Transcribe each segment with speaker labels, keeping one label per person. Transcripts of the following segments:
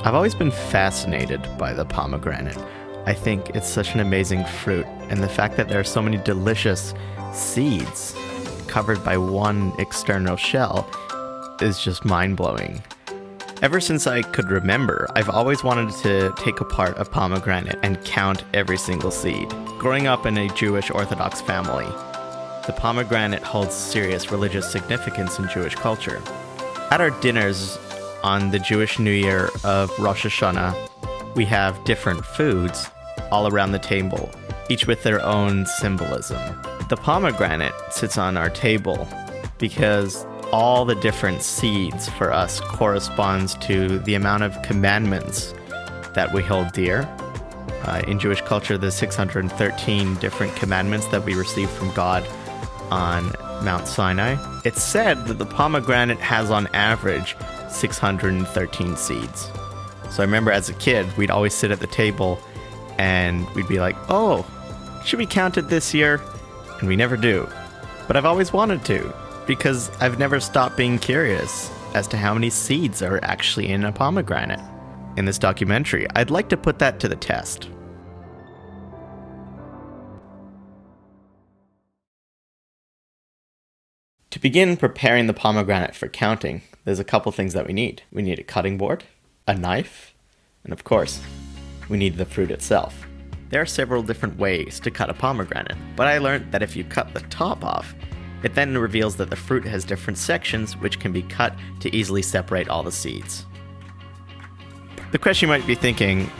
Speaker 1: I've always been fascinated by the pomegranate. I think it's such an amazing fruit, and the fact that there are so many delicious seeds covered by one external shell is just mind-blowing. Ever since I could remember, I've always wanted to take apart a pomegranate and count every single seed. Growing up in a Jewish Orthodox family, the pomegranate holds serious religious significance in Jewish culture. At our dinners on the Jewish New Year of Rosh Hashanah, we have different foods all around the table, each with their own symbolism. The pomegranate sits on our table because all the different seeds for us corresponds to the amount of commandments that we hold dear. In Jewish culture, the 613 different commandments that we receive from God on Mount Sinai. It's said that the pomegranate has on average 613 seeds. So I remember as a kid, we'd always sit at the table and we'd be like, oh, should we count it this year? And we never do. But I've always wanted to, because I've never stopped being curious as to how many seeds are actually in a pomegranate. In this documentary, I'd like to put that to the test. To begin preparing the pomegranate for counting, there's a couple things that we need. We need a cutting board, a knife, and of course, we need the fruit itself. There are several different ways to cut a pomegranate, but I learned that if you cut the top off, it then reveals that the fruit has different sections which can be cut to easily separate all the seeds. The question you might be thinking,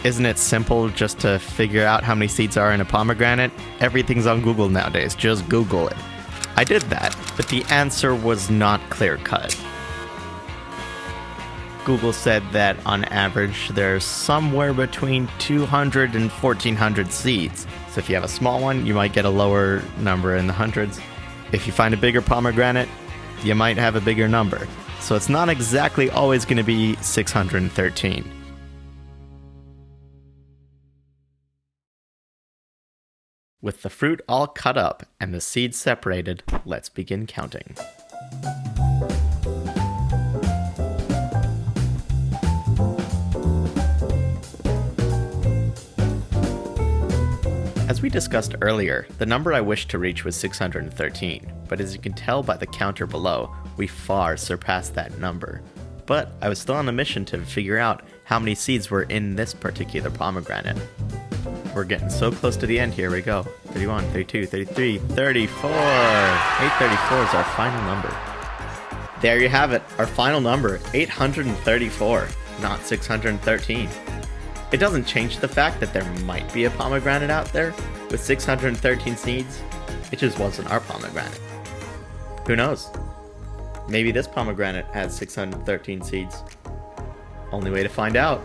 Speaker 1: isn't it simple just to figure out how many seeds are in a pomegranate? Everything's on Google nowadays, just Google it. I did that, but the answer was not clear-cut. Google said that on average there's somewhere between 200 and 1,400 seeds. So if you have a small one, you might get a lower number in the hundreds. If you find a bigger pomegranate, you might have a bigger number. So it's not exactly always going to be 613. With the fruit all cut up and the seeds separated, let's begin counting. As we discussed earlier, the number I wished to reach was 613, but as you can tell by the counter below, we far surpassed that number. But I was still on a mission to figure out how many seeds were in this particular pomegranate. We're getting so close to the end here. We go. 31, 32, 33, 34. 834 is our final number. There you have it. Our final number, 834, not 613. It doesn't change the fact that there might be a pomegranate out there with 613 seeds. It just wasn't our pomegranate. Who knows? Maybe this pomegranate has 613 seeds. Only way to find out.